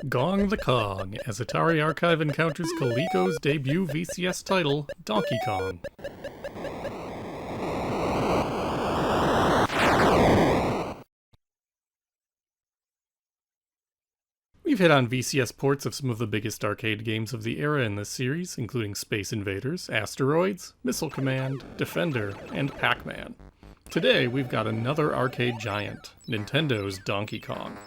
Gong the Kong, as Atari Archive encounters Coleco's debut VCS title, Donkey Kong. We've hit on VCS ports of some of the biggest arcade games of the era in this series, including Space Invaders, Asteroids, Missile Command, Defender, and Pac-Man. Today, we've got another arcade giant, Nintendo's Donkey Kong.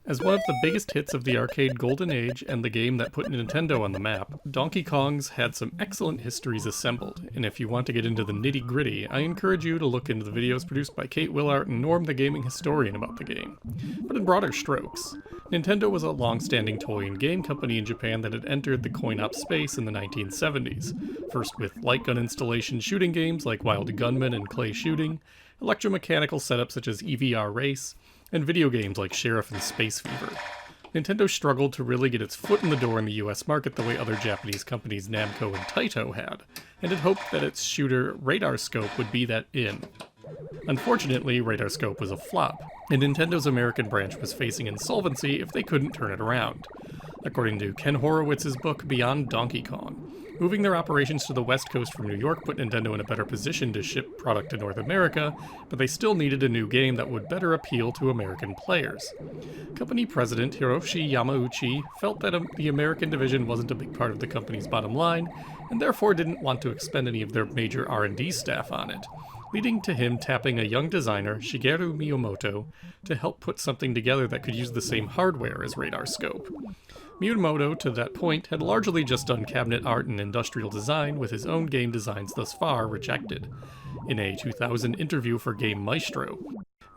As one of the biggest hits of the arcade golden age and the game that put Nintendo on the map, Donkey Kong's had some excellent histories assembled, and if you want to get into the nitty-gritty, I encourage you to look into the videos produced by Kate Willart and Norm the Gaming Historian about the game. But in broader strokes, Nintendo was a long-standing toy and game company in Japan that had entered the coin-op space in the 1970s, first with light gun installation shooting games like Wild Gunman and Clay Shooting, electromechanical setups such as EVR Race, and video games like Sheriff and Space Fever. Nintendo struggled to really get its foot in the door in the US market the way other Japanese companies Namco and Taito had, and had hoped that its shooter Radar Scope would be that in. Unfortunately, Radar Scope was a flop, and Nintendo's American branch was facing insolvency if they couldn't turn it around. According to Ken Horowitz's book Beyond Donkey Kong, moving their operations to the West Coast from New York put Nintendo in a better position to ship product to North America, but they still needed a new game that would better appeal to American players. Company president Hiroshi Yamauchi felt that the American division wasn't a big part of the company's bottom line, and therefore didn't want to expend any of their major R&D staff on it, leading to him tapping a young designer, Shigeru Miyamoto, to help put something together that could use the same hardware as Radar Scope. Miyamoto, to that point, had largely just done cabinet art and industrial design, with his own game designs thus far rejected. In a 2000 interview for Game Maestro,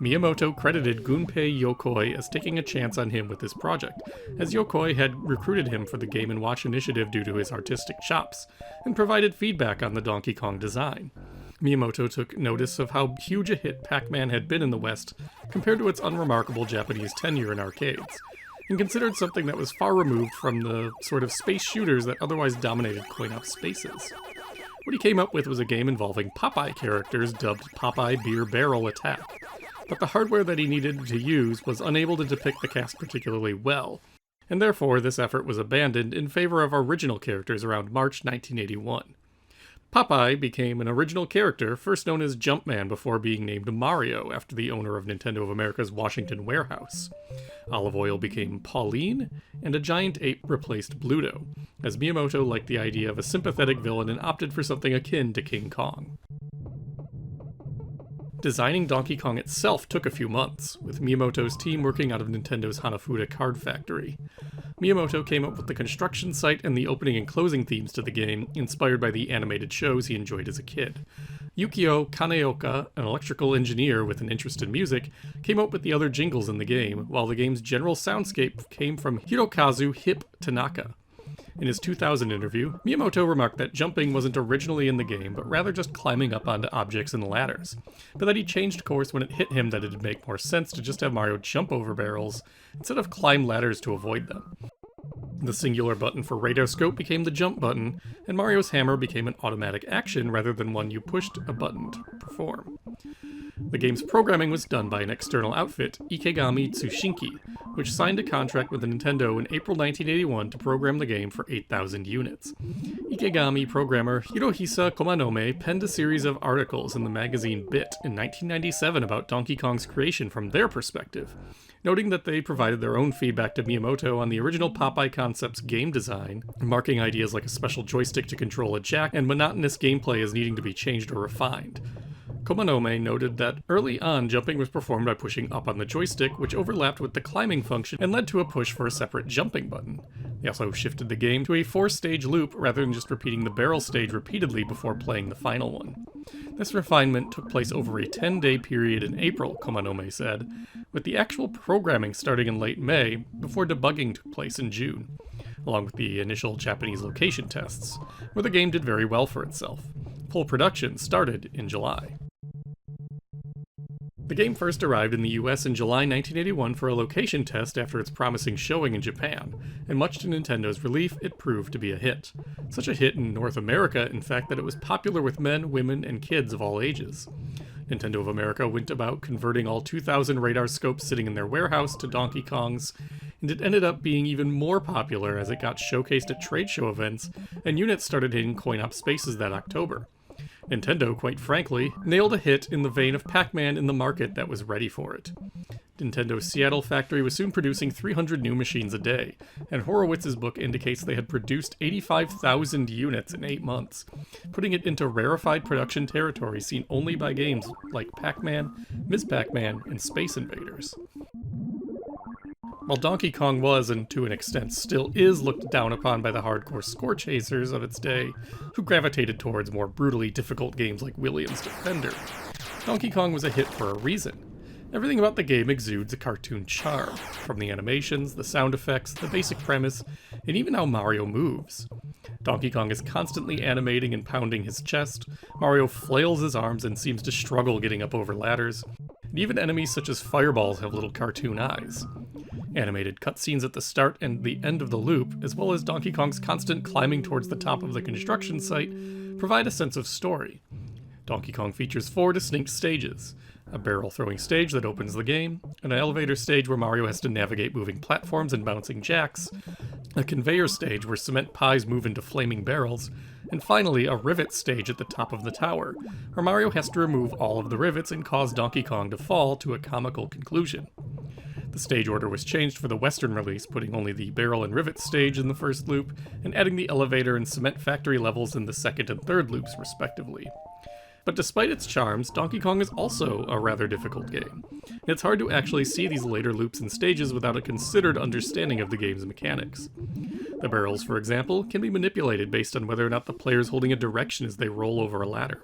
Miyamoto credited Gunpei Yokoi as taking a chance on him with this project, as Yokoi had recruited him for the Game & Watch initiative due to his artistic chops, and provided feedback on the Donkey Kong design. Miyamoto took notice of how huge a hit Pac-Man had been in the West compared to its unremarkable Japanese tenure in arcades, and considered something that was far removed from the sort of space shooters that otherwise dominated coin-op spaces. What he came up with was a game involving Popeye characters dubbed Popeye Beer Barrel Attack, but the hardware that he needed to use was unable to depict the cast particularly well, and therefore this effort was abandoned in favor of original characters around March 1981. Popeye became an original character, first known as Jumpman before being named Mario after the owner of Nintendo of America's Washington warehouse. Olive Oil became Pauline, and a giant ape replaced Bluto, as Miyamoto liked the idea of a sympathetic villain and opted for something akin to King Kong. Designing Donkey Kong itself took a few months, with Miyamoto's team working out of Nintendo's Hanafuda card factory. Miyamoto came up with the construction site and the opening and closing themes to the game, inspired by the animated shows he enjoyed as a kid. Yukio Kaneoka, an electrical engineer with an interest in music, came up with the other jingles in the game, while the game's general soundscape came from Hirokazu Hip Tanaka. In his 2000 interview, Miyamoto remarked that jumping wasn't originally in the game, but rather just climbing up onto objects and ladders, but that he changed course when it hit him that it'd make more sense to just have Mario jump over barrels instead of climb ladders to avoid them. The singular button for Radar Scope became the jump button, and Mario's hammer became an automatic action rather than one you pushed a button to perform. The game's programming was done by an external outfit, Ikegami Tsushinki, which signed a contract with Nintendo in April 1981 to program the game for 8,000 units. Ikegami programmer Hirohisa Komanome penned a series of articles in the magazine Bit in 1997 about Donkey Kong's creation from their perspective, noting that they provided their own feedback to Miyamoto on the original Popeye concept's game design, marking ideas like a special joystick to control a jack and monotonous gameplay as needing to be changed or refined. Komanome noted that early on, jumping was performed by pushing up on the joystick, which overlapped with the climbing function and led to a push for a separate jumping button. They also shifted the game to a 4-stage loop rather than just repeating the barrel stage repeatedly before playing the final one. This refinement took place over a 10-day period in April, Komanome said, with the actual programming starting in late May, before debugging took place in June, along with the initial Japanese location tests, where the game did very well for itself. Full production started in July. The game first arrived in the US in July 1981 for a location test after its promising showing in Japan, and much to Nintendo's relief, it proved to be a hit. Such a hit in North America, in fact, that it was popular with men, women, and kids of all ages. Nintendo of America went about converting all 2,000 radar scopes sitting in their warehouse to Donkey Kongs, and it ended up being even more popular as it got showcased at trade show events, and units started hitting coin-op spaces that October. Nintendo, quite frankly, nailed a hit in the vein of Pac-Man in the market that was ready for it. Nintendo's Seattle factory was soon producing 300 new machines a day, and Horowitz's book indicates they had produced 85,000 units in 8 months, putting it into rarefied production territory seen only by games like Pac-Man, Ms. Pac-Man, and Space Invaders. While Donkey Kong was, and to an extent still is, looked down upon by the hardcore score chasers of its day, who gravitated towards more brutally difficult games like Williams Defender, Donkey Kong was a hit for a reason. Everything about the game exudes a cartoon charm, from the animations, the sound effects, the basic premise, and even how Mario moves. Donkey Kong is constantly animating and pounding his chest, Mario flails his arms and seems to struggle getting up over ladders, and even enemies such as fireballs have little cartoon eyes. Animated cutscenes at the start and the end of the loop, as well as Donkey Kong's constant climbing towards the top of the construction site, provide a sense of story. Donkey Kong features 4 distinct stages: a barrel-throwing stage that opens the game, an elevator stage where Mario has to navigate moving platforms and bouncing jacks, a conveyor stage where cement pies move into flaming barrels, and finally a rivet stage at the top of the tower, where Mario has to remove all of the rivets and cause Donkey Kong to fall to a comical conclusion. The stage order was changed for the Western release, putting only the barrel and rivet stage in the first loop, and adding the elevator and cement factory levels in the second and third loops, respectively. But despite its charms, Donkey Kong is also a rather difficult game. It's hard to actually see these later loops and stages without a considered understanding of the game's mechanics. The barrels, for example, can be manipulated based on whether or not the player is holding a direction as they roll over a ladder.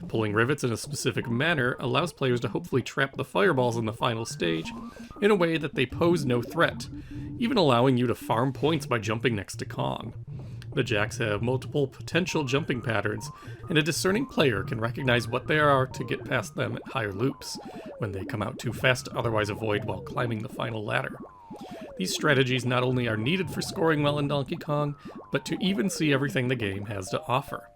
Pulling rivets in a specific manner allows players to hopefully trap the fireballs in the final stage in a way that they pose no threat, even allowing you to farm points by jumping next to Kong. The jacks have multiple potential jumping patterns, and a discerning player can recognize what they are to get past them at higher loops, when they come out too fast to otherwise avoid while climbing the final ladder. These strategies not only are needed for scoring well in Donkey Kong, but to even see everything the game has to offer.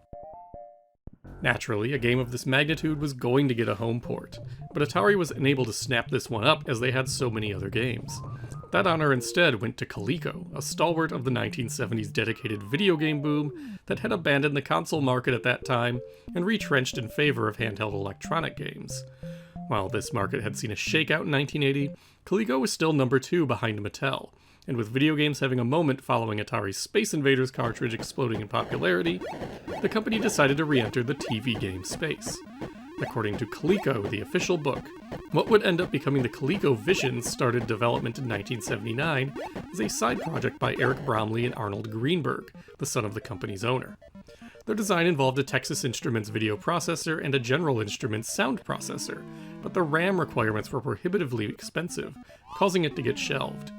Naturally, a game of this magnitude was going to get a home port, but Atari was unable to snap this one up as they had so many other games. That honor instead went to Coleco, a stalwart of the 1970s dedicated video game boom that had abandoned the console market at that time and retrenched in favor of handheld electronic games. While this market had seen a shakeout in 1980, Coleco was still number 2 behind Mattel, and with video games having a moment following Atari's Space Invaders cartridge exploding in popularity, the company decided to re-enter the TV game space. According to Coleco, the official book, what would end up becoming the ColecoVision started development in 1979 as a side project by Eric Bromley and Arnold Greenberg, the son of the company's owner. Their design involved a Texas Instruments video processor and a General Instruments sound processor, but the RAM requirements were prohibitively expensive, causing it to get shelved.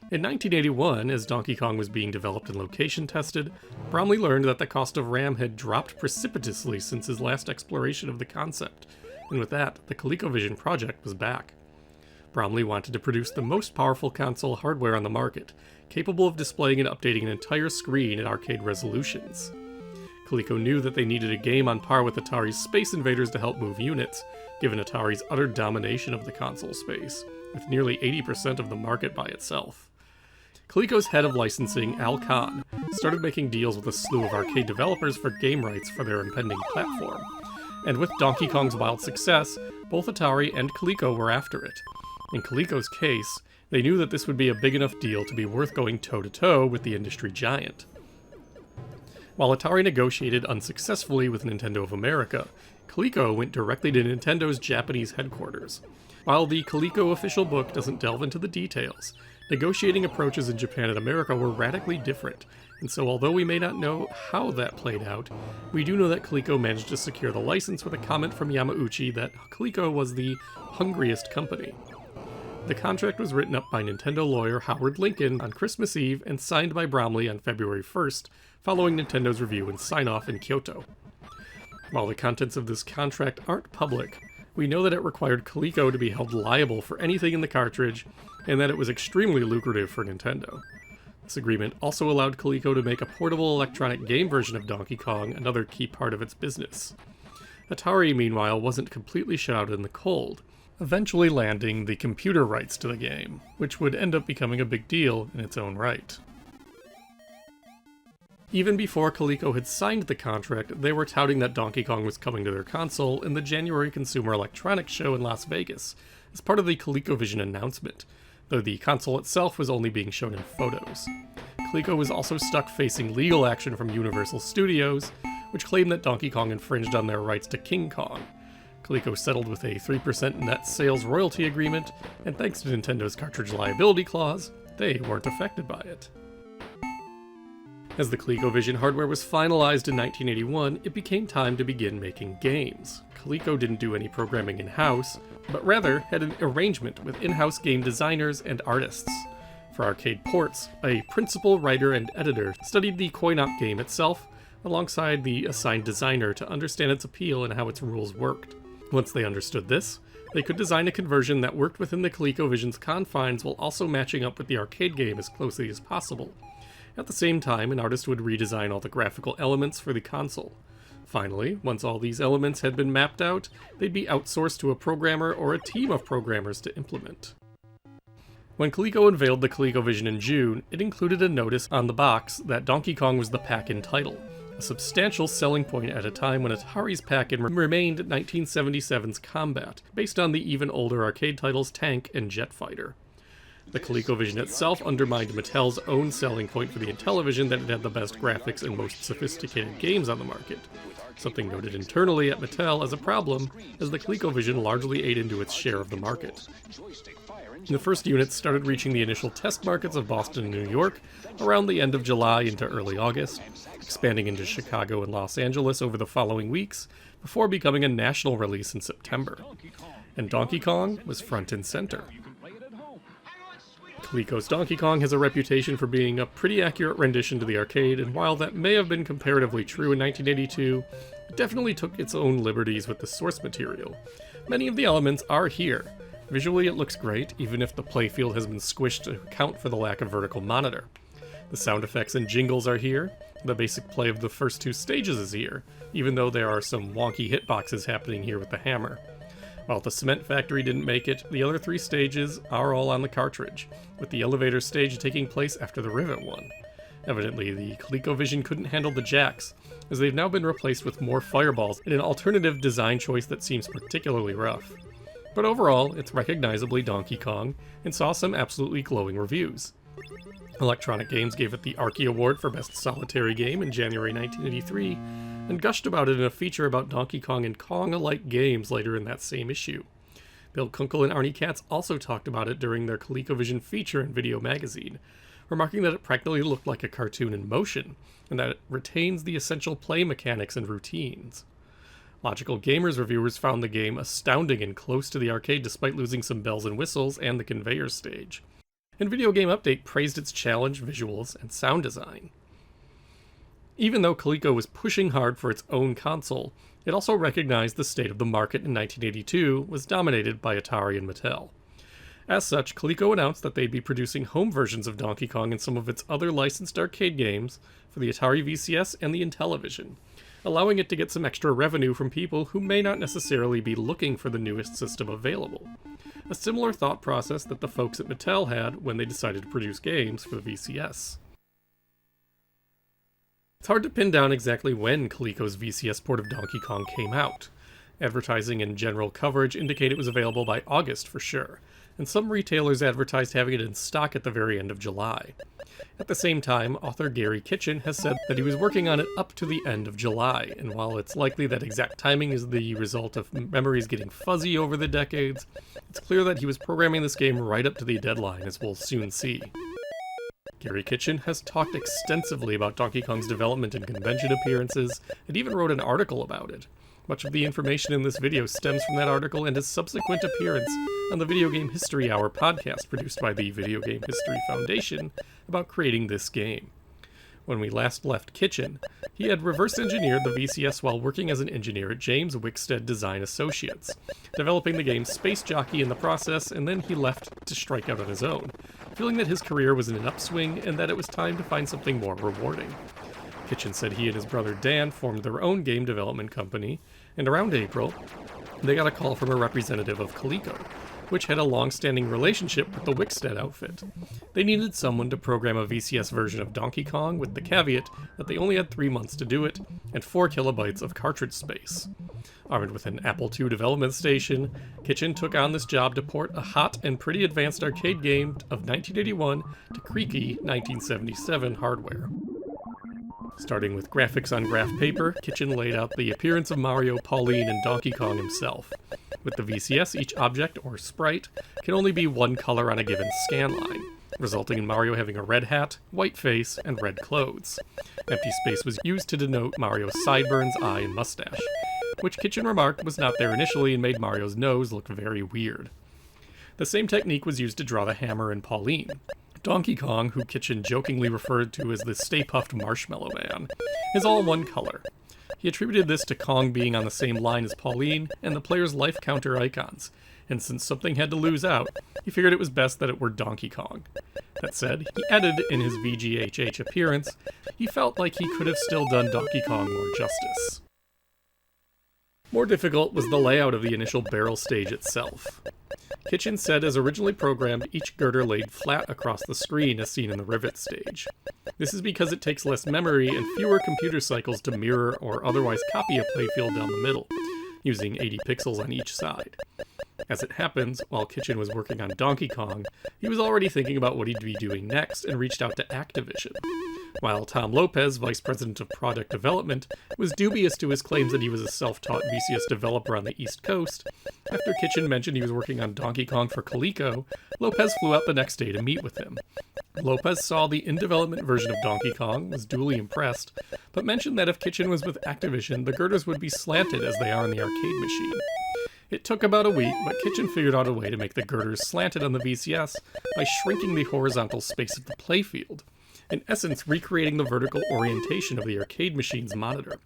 In 1981, as Donkey Kong was being developed and location tested, Bromley learned that the cost of RAM had dropped precipitously since his last exploration of the concept, and with that, the ColecoVision project was back. Bromley wanted to produce the most powerful console hardware on the market, capable of displaying and updating an entire screen at arcade resolutions. Coleco knew that they needed a game on par with Atari's Space Invaders to help move units, given Atari's utter domination of the console space, with nearly 80% of the market by itself. Coleco's head of licensing, Al Khan, started making deals with a slew of arcade developers for game rights for their impending platform, and with Donkey Kong's wild success, both Atari and Coleco were after it. In Coleco's case, they knew that this would be a big enough deal to be worth going toe-to-toe with the industry giant. While Atari negotiated unsuccessfully with Nintendo of America, Coleco went directly to Nintendo's Japanese headquarters. While the Coleco official book doesn't delve into the details, negotiating approaches in Japan and America were radically different, and so although we may not know how that played out, we do know that Coleco managed to secure the license with a comment from Yamauchi that Coleco was the hungriest company. The contract was written up by Nintendo lawyer Howard Lincoln on Christmas Eve and signed by Bromley on February 1st, following Nintendo's review and sign-off in Kyoto. While the contents of this contract aren't public, we know that it required Coleco to be held liable for anything in the cartridge, and that it was extremely lucrative for Nintendo. This agreement also allowed Coleco to make a portable electronic game version of Donkey Kong, another key part of its business. Atari, meanwhile, wasn't completely shut out in the cold, eventually landing the computer rights to the game, which would end up becoming a big deal in its own right. Even before Coleco had signed the contract, they were touting that Donkey Kong was coming to their console in the January Consumer Electronics Show in Las Vegas, as part of the ColecoVision announcement, though the console itself was only being shown in photos. Coleco was also stuck facing legal action from Universal Studios, which claimed that Donkey Kong infringed on their rights to King Kong. Coleco settled with a 3% net sales royalty agreement, and thanks to Nintendo's cartridge liability clause, they weren't affected by it. As the ColecoVision hardware was finalized in 1981, it became time to begin making games. Coleco didn't do any programming in-house, but rather had an arrangement with in-house game designers and artists. For arcade ports, a principal writer and editor studied the coin-op game itself, alongside the assigned designer to understand its appeal and how its rules worked. Once they understood this, they could design a conversion that worked within the ColecoVision's confines while also matching up with the arcade game as closely as possible. At the same time, an artist would redesign all the graphical elements for the console. Finally, once all these elements had been mapped out, they'd be outsourced to a programmer or a team of programmers to implement. When Coleco unveiled the ColecoVision in June, it included a notice on the box that Donkey Kong was the pack-in title, a substantial selling point at a time when Atari's pack-in remained 1977's Combat, based on the even older arcade titles Tank and Jet Fighter. The ColecoVision itself undermined Mattel's own selling point for the Intellivision that it had the best graphics and most sophisticated games on the market, something noted internally at Mattel as a problem, as the ColecoVision largely ate into its share of the market. The first units started reaching the initial test markets of Boston and New York around the end of July into early August, expanding into Chicago and Los Angeles over the following weeks, before becoming a national release in September. And Donkey Kong was front and center. Coleco's Donkey Kong has a reputation for being a pretty accurate rendition to the arcade, and while that may have been comparatively true in 1982, it definitely took its own liberties with the source material. Many of the elements are here. Visually it looks great, even if the playfield has been squished to account for the lack of vertical monitor. The sound effects and jingles are here, the basic play of the first two stages is here, even though there are some wonky hitboxes happening here with the hammer. While the Cement Factory didn't make it, the other three stages are all on the cartridge, with the elevator stage taking place after the Rivet one. Evidently, the ColecoVision couldn't handle the jacks, as they've now been replaced with more fireballs in an alternative design choice that seems particularly rough. But overall, it's recognizably Donkey Kong, and saw some absolutely glowing reviews. Electronic Games gave it the Archie Award for Best Solitary Game in January 1983, and gushed about it in a feature about Donkey Kong and Kong-alike games later in that same issue. Bill Kunkel and Arnie Katz also talked about it during their ColecoVision feature in Video Magazine, remarking that it practically looked like a cartoon in motion, and that it retains the essential play mechanics and routines. Logical Gamers reviewers found the game astounding and close to the arcade despite losing some bells and whistles and the conveyor stage. And Video Game Update praised its challenge, visuals, and sound design. Even though Coleco was pushing hard for its own console, it also recognized the state of the market in 1982 was dominated by Atari and Mattel. As such, Coleco announced that they'd be producing home versions of Donkey Kong and some of its other licensed arcade games for the Atari VCS and the Intellivision, allowing it to get some extra revenue from people who may not necessarily be looking for the newest system available. A similar thought process that the folks at Mattel had when they decided to produce games for the VCS. It's hard to pin down exactly when Coleco's VCS port of Donkey Kong came out. Advertising and general coverage indicate it was available by August for sure, and some retailers advertised having it in stock at the very end of July. At the same time, author Garry Kitchen has said that he was working on it up to the end of July, and while it's likely that exact timing is the result of memories getting fuzzy over the decades, it's clear that he was programming this game right up to the deadline, as we'll soon see. Garry Kitchen has talked extensively about Donkey Kong's development and convention appearances, and even wrote an article about it. Much of the information in this video stems from that article and his subsequent appearance on the Video Game History Hour podcast produced by the Video Game History Foundation about creating this game. When we last left Kitchen, he had reverse engineered the VCS while working as an engineer at James Wickstead Design Associates, developing the game Space Jockey in the process, and then he left to strike out on his own, feeling that his career was in an upswing and that it was time to find something more rewarding. Kitchen said he and his brother Dan formed their own game development company, And around April, they got a call from a representative of Coleco, which had a long-standing relationship with the Wickstead outfit. They needed someone to program a VCS version of Donkey Kong with the caveat that they only had 3 months to do it and 4 kilobytes of cartridge space. Armed with an Apple II development station, Kitchen took on this job to port a hot and pretty advanced arcade game of 1981 to creaky 1977 hardware. Starting with graphics on graph paper, Kitchen laid out the appearance of Mario, Pauline, and Donkey Kong himself. With the VCS, each object, or sprite, can only be one color on a given scan line, resulting in Mario having a red hat, white face, and red clothes. Empty space was used to denote Mario's sideburns, eye, and mustache, which Kitchen remarked was not there initially and made Mario's nose look very weird. The same technique was used to draw the hammer in Pauline. Donkey Kong, who Kitchen jokingly referred to as the Stay Puffed Marshmallow Man, is all one color. He attributed this to Kong being on the same line as Pauline and the player's life counter icons, and since something had to lose out, he figured it was best that it were Donkey Kong. That said, he added in his VGHH appearance, he felt like he could have still done Donkey Kong more justice. More difficult was the layout of the initial barrel stage itself. Kitchen said as originally programmed, each girder laid flat across the screen as seen in the rivet stage. This is because it takes less memory and fewer computer cycles to mirror or otherwise copy a playfield down the middle, using 80 pixels on each side. As it happens, while Kitchen was working on Donkey Kong, he was already thinking about what he'd be doing next and reached out to Activision. While Tom Lopez, vice president of product development, was dubious to his claims that he was a self-taught VCS developer on the East Coast, after Kitchen mentioned he was working on Donkey Kong for Coleco, Lopez flew out the next day to meet with him. Lopez saw the in-development version of Donkey Kong, was duly impressed, but mentioned that if Kitchen was with Activision, the girders would be slanted as they are on the arcade machine. It took about a week, but Kitchen figured out a way to make the girders slanted on the VCS by shrinking the horizontal space of the playfield, in essence recreating the vertical orientation of the arcade machine's monitor.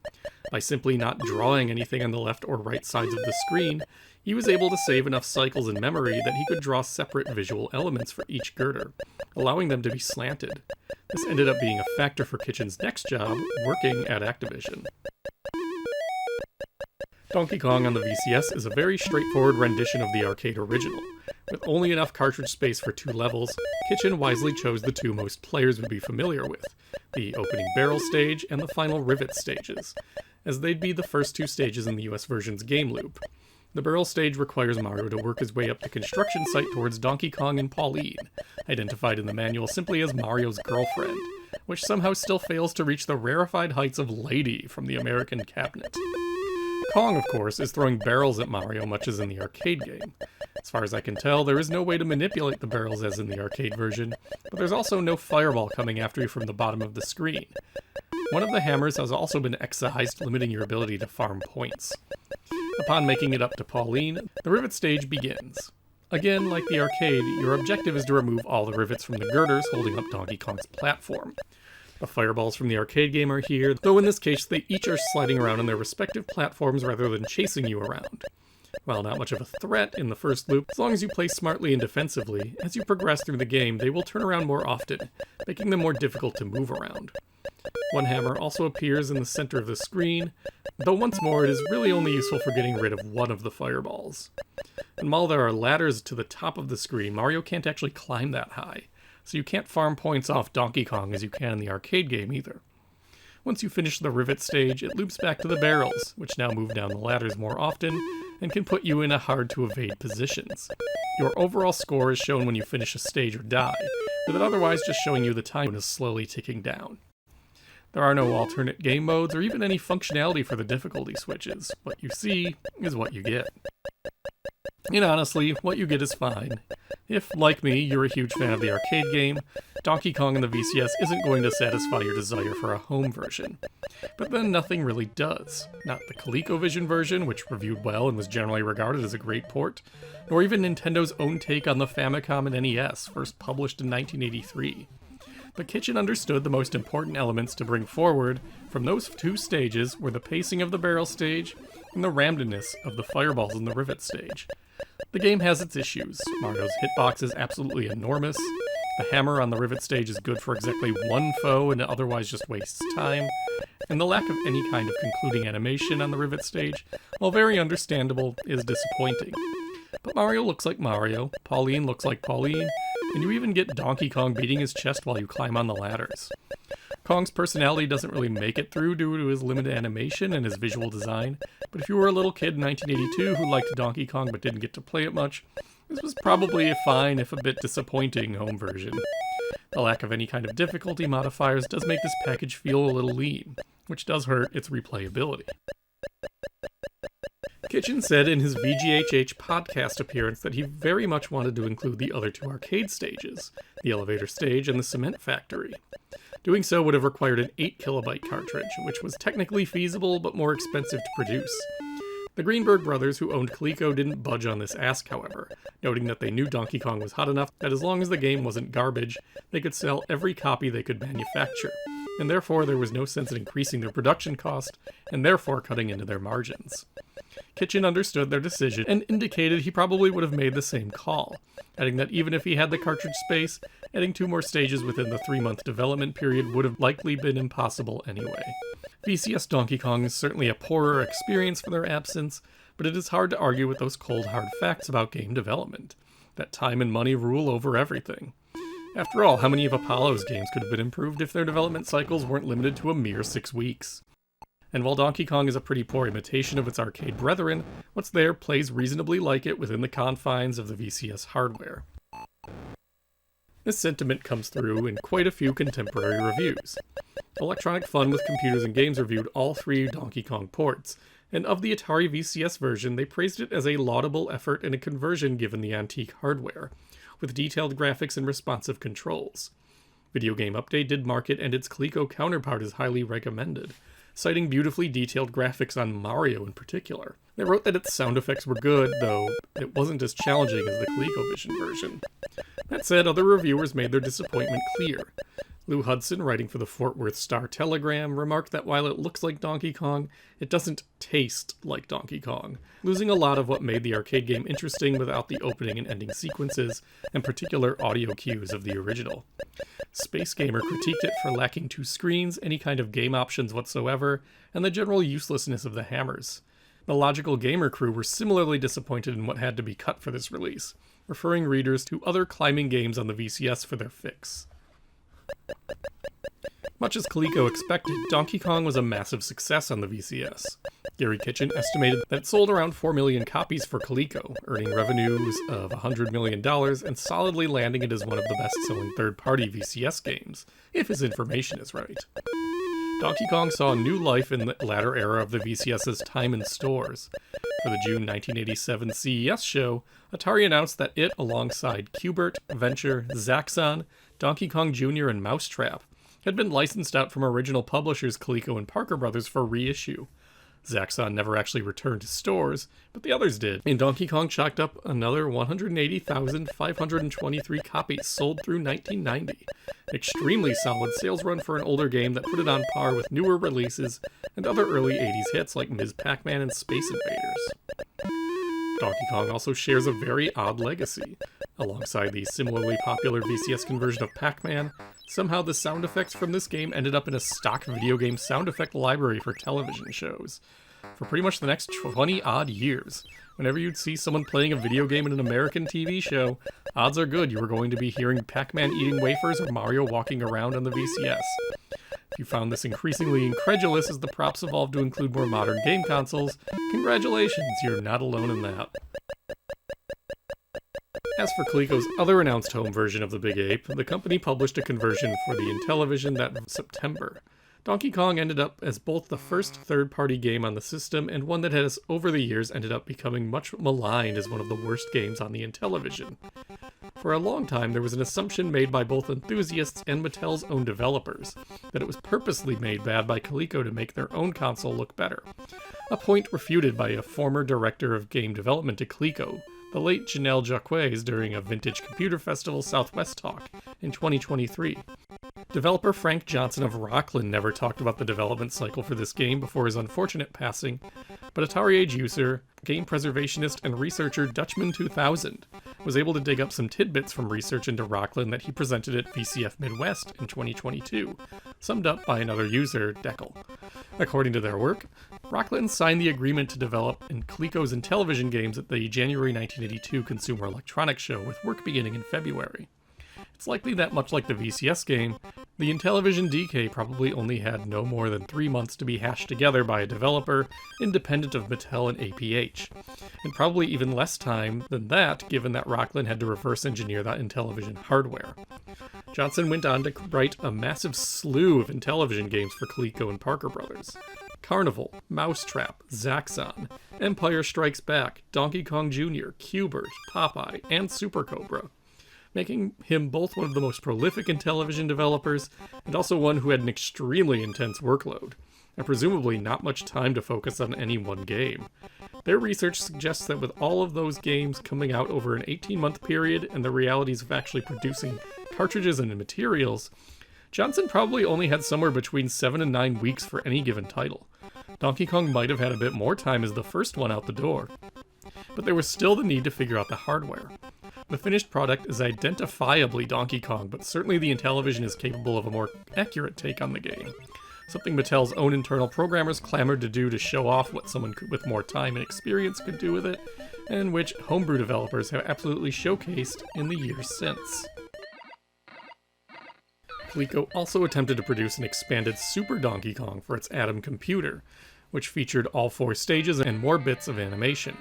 By simply not drawing anything on the left or right sides of the screen, he was able to save enough cycles in memory that he could draw separate visual elements for each girder, allowing them to be slanted. This ended up being a factor for Kitchen's next job, working at Activision. Donkey Kong on the VCS is a very straightforward rendition of the arcade original. With only enough cartridge space for 2 levels, Kitchen wisely chose the 2 most players would be familiar with, the opening barrel stage and the final rivet stages, as they'd be the first 2 stages in the US version's game loop. The barrel stage requires Mario to work his way up the construction site towards Donkey Kong and Pauline, identified in the manual simply as Mario's girlfriend, which somehow still fails to reach the rarefied heights of Lady from the American cabinet. Kong, of course, is throwing barrels at Mario much as in the arcade game. As far as I can tell, there is no way to manipulate the barrels as in the arcade version, but there's also no fireball coming after you from the bottom of the screen. One of the hammers has also been excised, limiting your ability to farm points. Upon making it up to Pauline, the rivet stage begins. Again, like the arcade, your objective is to remove all the rivets from the girders holding up Donkey Kong's platform. The fireballs from the arcade game are here, though in this case they each are sliding around on their respective platforms rather than chasing you around. While not much of a threat in the first loop, as long as you play smartly and defensively, as you progress through the game they will turn around more often, making them more difficult to move around. One hammer also appears in the center of the screen, though once more it is really only useful for getting rid of one of the fireballs. And while there are ladders to the top of the screen, Mario can't actually climb that high, so you can't farm points off Donkey Kong as you can in the arcade game either. Once you finish the rivet stage, it loops back to the barrels, which now move down the ladders more often and can put you in a hard-to-evade positions. Your overall score is shown when you finish a stage or die, with it otherwise just showing you the time is slowly ticking down. There are no alternate game modes or even any functionality for the difficulty switches. What you see is what you get. And honestly, what you get is fine. If, like me, you're a huge fan of the arcade game, Donkey Kong on the VCS isn't going to satisfy your desire for a home version. But then nothing really does. Not the ColecoVision version, which reviewed well and was generally regarded as a great port, nor even Nintendo's own take on the Famicom and NES, first published in 1983. But Kitchen understood the most important elements to bring forward from those 2 stages were the pacing of the barrel stage and the randomness of the fireballs in the rivet stage. The game has its issues. Mario's hitbox is absolutely enormous. The hammer on the rivet stage is good for exactly 1 foe and otherwise just wastes time. and the lack of any kind of concluding animation on the rivet stage, while very understandable, is disappointing. But Mario looks like Mario, Pauline looks like Pauline, and you even get Donkey Kong beating his chest while you climb on the ladders. Kong's personality doesn't really make it through due to his limited animation and his visual design, but if you were a little kid in 1982 who liked Donkey Kong but didn't get to play it much, this was probably a fine, if a bit disappointing, home version. The lack of any kind of difficulty modifiers does make this package feel a little lean, which does hurt its replayability. Kitchen said in his VGHH podcast appearance that he very much wanted to include the other two arcade stages, the elevator stage and the cement factory. Doing so would have required an 8KB cartridge, which was technically feasible but more expensive to produce. The Greenberg brothers, who owned Coleco, didn't budge on this ask, however, noting that they knew Donkey Kong was hot enough that as long as the game wasn't garbage, they could sell every copy they could manufacture, and therefore there was no sense in increasing their production cost, and therefore cutting into their margins. Kitchen understood their decision and indicated he probably would have made the same call, adding that even if he had the cartridge space, adding 2 more stages within the 3-month development period would have likely been impossible anyway. VCS Donkey Kong is certainly a poorer experience for their absence, but it is hard to argue with those cold hard facts about game development, that time and money rule over everything. After all, how many of Apollo's games could have been improved if their development cycles weren't limited to a mere 6 weeks? And while Donkey Kong is a pretty poor imitation of its arcade brethren, what's there plays reasonably like it within the confines of the VCS hardware. This sentiment comes through in quite a few contemporary reviews. Electronic Fun with Computers and Games reviewed all 3 Donkey Kong ports, and of the Atari VCS version, they praised it as a laudable effort and a conversion given the antique hardware, with detailed graphics and responsive controls. Video Game Update did mark it and its Coleco counterpart as highly recommended, citing beautifully detailed graphics on Mario in particular. They wrote that its sound effects were good, though it wasn't as challenging as the ColecoVision version. That said, other reviewers made their disappointment clear. Lou Hudson, writing for the Fort Worth Star-Telegram, remarked that while it looks like Donkey Kong, it doesn't taste like Donkey Kong, losing a lot of what made the arcade game interesting without the opening and ending sequences, and particular audio cues of the original. Space Gamer critiqued it for lacking 2 screens, any kind of game options whatsoever, and the general uselessness of the hammers. The Logical Gamer crew were similarly disappointed in what had to be cut for this release, referring readers to other climbing games on the VCS for their fix. Much as Coleco expected, Donkey Kong was a massive success on the VCS. Garry Kitchen estimated that it sold around 4 million copies for Coleco, earning revenues of $100 million and solidly landing it as one of the best-selling third-party VCS games, if his information is right. Donkey Kong saw new life in the latter era of the VCS's time in stores. For the June 1987 CES show, Atari announced that it, alongside Q*bert, Venture, Zaxxon, Donkey Kong Jr., and Mousetrap, had been licensed out from original publishers Coleco and Parker Brothers for reissue. Zaxxon never actually returned to stores, but the others did, and Donkey Kong chalked up another 180,523 copies sold through 1990. An extremely solid sales run for an older game that put it on par with newer releases and other early 80s hits like Ms. Pac-Man and Space Invaders. Donkey Kong also shares a very odd legacy. Alongside the similarly popular VCS conversion of Pac-Man, somehow the sound effects from this game ended up in a stock video game sound effect library for television shows. For pretty much the next 20-odd years, whenever you'd see someone playing a video game in an American TV show, odds are good you were going to be hearing Pac-Man eating wafers or Mario walking around on the VCS. If you found this increasingly incredulous as the props evolved to include more modern game consoles, congratulations, you're not alone in that. As for Coleco's other announced home version of the Big Ape, the company published a conversion for the Intellivision that September. Donkey Kong ended up as both the first third-party game on the system and one that has, over the years, ended up becoming much maligned as one of the worst games on the Intellivision. For a long time, there was an assumption made by both enthusiasts and Mattel's own developers that it was purposely made bad by Coleco to make their own console look better, a point refuted by a former director of game development at Coleco, the late Janelle Jacques, during a Vintage Computer Festival Southwest talk in 2023. Developer Frank Johnson of Rockland never talked about the development cycle for this game before his unfortunate passing, but Atari Age user, game preservationist, and researcher Dutchman2000 was able to dig up some tidbits from research into Rocklin that he presented at VCF Midwest in 2022, summed up by another user, Deckel. According to their work, Rocklin signed the agreement to develop in Coleco's Intellivision games at the January 1982 Consumer Electronics Show, with work beginning in February. It's likely that, much like the VCS game, the Intellivision DK probably only had no more than 3 months to be hashed together by a developer independent of Mattel and APH, and probably even less time than that given that Rocklin had to reverse engineer that Intellivision hardware. Johnson went on to write a massive slew of Intellivision games for Coleco and Parker Brothers. Carnival, Mousetrap, Zaxxon, Empire Strikes Back, Donkey Kong Jr., Q*bert, Popeye, and Super Cobra, making him both one of the most prolific Intellivision developers and also one who had an extremely intense workload, and presumably not much time to focus on any one game. Their research suggests that with all of those games coming out over an 18-month period and the realities of actually producing cartridges and materials, Johnson probably only had somewhere between 7 and 9 weeks for any given title. Donkey Kong might have had a bit more time as the first one out the door. But there was still the need to figure out the hardware. The finished product is identifiably Donkey Kong, but certainly the Intellivision is capable of a more accurate take on the game. Something Mattel's own internal programmers clamored to do to show off what someone with more time and experience could do with it, and which homebrew developers have absolutely showcased in the years since. Coleco also attempted to produce an expanded Super Donkey Kong for its Atom computer, which featured all 4 stages and more bits of animation.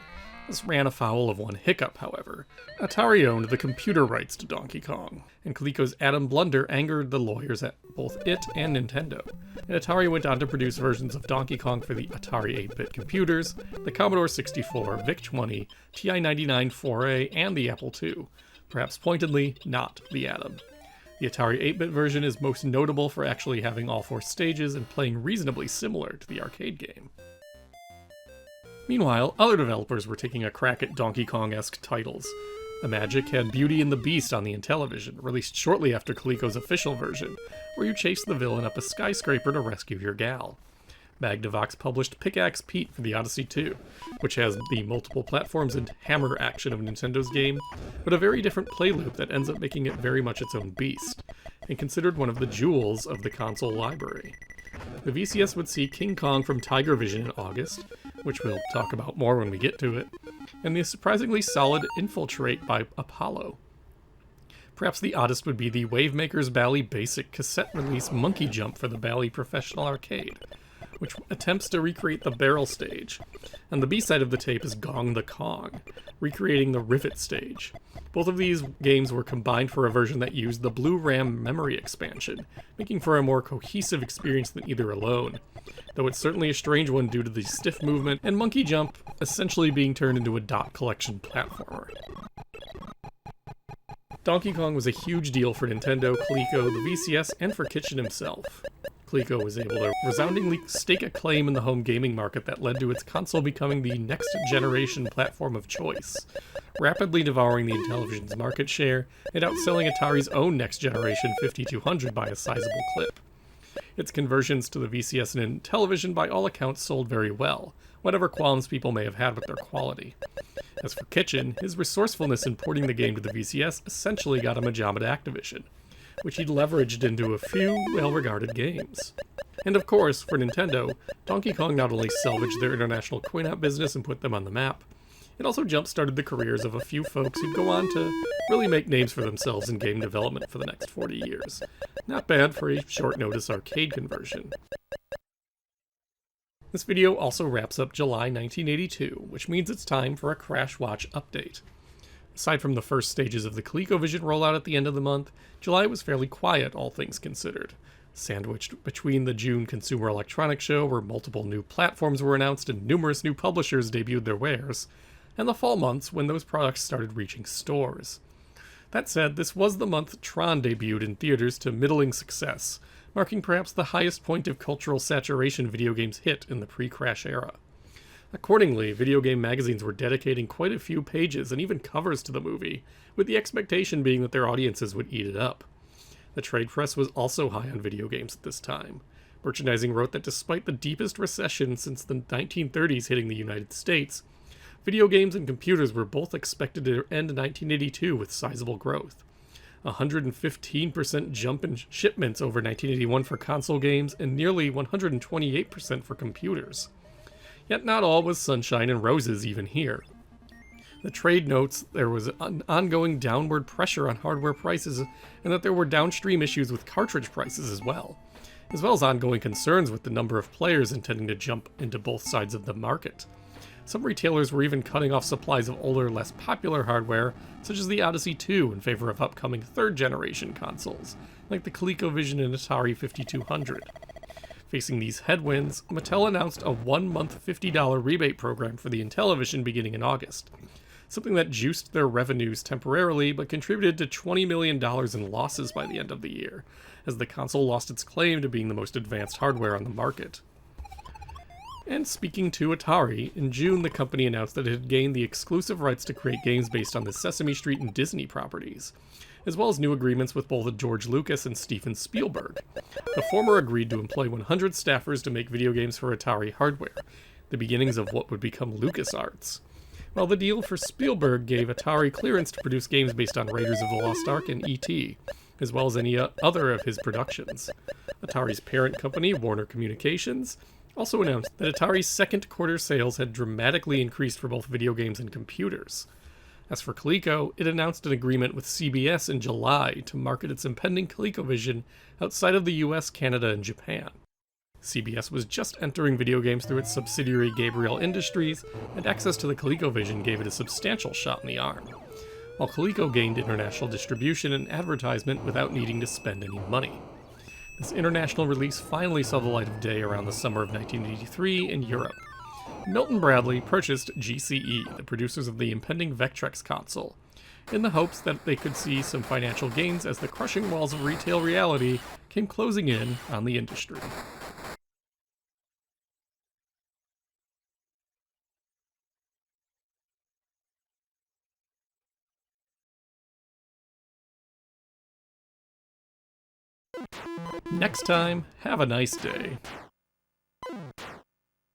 This ran afoul of one hiccup, however. Atari owned the computer rights to Donkey Kong, and Coleco's Atom blunder angered the lawyers at both it and Nintendo, and Atari went on to produce versions of Donkey Kong for the Atari 8-bit computers, the Commodore 64, VIC-20, TI-99 4A, and the Apple II, perhaps pointedly not the Atom. The Atari 8-bit version is most notable for actually having all 4 stages and playing reasonably similar to the arcade game. Meanwhile, other developers were taking a crack at Donkey Kong-esque titles. Imagic had Beauty and the Beast on the Intellivision, released shortly after Coleco's official version, where you chase the villain up a skyscraper to rescue your gal. Magnavox published Pickaxe Pete for the Odyssey 2, which has the multiple platforms and hammer action of Nintendo's game, but a very different play loop that ends up making it very much its own beast, and considered one of the jewels of the console library. The VCS would see King Kong from ColecoVision in August, which we'll talk about more when we get to it, and the surprisingly solid Infiltrate by Apollo. Perhaps the oddest would be the Wavemaker's Bally Basic cassette release Monkey Jump for the Bally Professional Arcade, which attempts to recreate the barrel stage, and the B-side of the tape is Gong the Kong, recreating the Rivet stage. Both of these games were combined for a version that used the Blue RAM memory expansion, making for a more cohesive experience than either alone, though it's certainly a strange one due to the stiff movement and Monkey Jump essentially being turned into a dot collection platformer. Donkey Kong was a huge deal for Nintendo, Coleco, the VCS, and for Kitchen himself. Coleco was able to resoundingly stake a claim in the home gaming market that led to its console becoming the next-generation platform of choice, rapidly devouring the Intellivision's market share and outselling Atari's own next-generation 5200 by a sizable clip. Its conversions to the VCS and Intellivision by all accounts sold very well, whatever qualms people may have had with their quality. As for Kitchen, his resourcefulness in porting the game to the VCS essentially got him a job at Activision, which he'd leveraged into a few well-regarded games. And of course, for Nintendo, Donkey Kong not only salvaged their international coin-op business and put them on the map, it also jump-started the careers of a few folks who'd go on to really make names for themselves in game development for the next 40 years. Not bad for a short-notice arcade conversion. This video also wraps up July 1982, which means it's time for a Crash Watch update. Aside from the first stages of the ColecoVision rollout at the end of the month, July was fairly quiet, all things considered. Sandwiched between the June Consumer Electronics Show, where multiple new platforms were announced and numerous new publishers debuted their wares, and the fall months when those products started reaching stores. That said, this was the month Tron debuted in theaters to middling success, marking perhaps the highest point of cultural saturation video games hit in the pre-Crash era. Accordingly, video game magazines were dedicating quite a few pages and even covers to the movie, with the expectation being that their audiences would eat it up. The trade press was also high on video games at this time. Merchandising wrote that despite the deepest recession since the 1930s hitting the United States, Video games and computers were both expected to end 1982 with sizable growth. 115% jump in shipments over 1981 for console games and nearly 128% for computers. Yet not all was sunshine and roses even here. The trade notes there was an ongoing downward pressure on hardware prices and that there were downstream issues with cartridge prices as well as ongoing concerns with the number of players intending to jump into both sides of the market. Some retailers were even cutting off supplies of older, less popular hardware, such as the Odyssey 2, in favor of upcoming third-generation consoles, like the ColecoVision and Atari 5200. Facing these headwinds, Mattel announced a one-month $50 rebate program for the Intellivision beginning in August, something that juiced their revenues temporarily but contributed to $20 million in losses by the end of the year, as the console lost its claim to being the most advanced hardware on the market. And speaking to Atari, in June the company announced that it had gained the exclusive rights to create games based on the Sesame Street and Disney properties, as well as new agreements with both George Lucas and Steven Spielberg. The former agreed to employ 100 staffers to make video games for Atari hardware, the beginnings of what would become LucasArts, while the deal for Spielberg gave Atari clearance to produce games based on Raiders of the Lost Ark and E.T., as well as any other of his productions. Atari's parent company, Warner Communications, also announced that Atari's second quarter sales had dramatically increased for both video games and computers. As for Coleco, it announced an agreement with CBS in July to market its impending ColecoVision outside of the US, Canada, and Japan. CBS was just entering video games through its subsidiary Gabriel Industries, and access to the ColecoVision gave it a substantial shot in the arm, while Coleco gained international distribution and advertisement without needing to spend any money. This international release finally saw the light of day around the summer of 1983 in Europe. Milton Bradley purchased GCE, the producers of the impending Vectrex console, in the hopes that they could see some financial gains as the crushing walls of retail reality came closing in on the industry. Next time, have a nice day.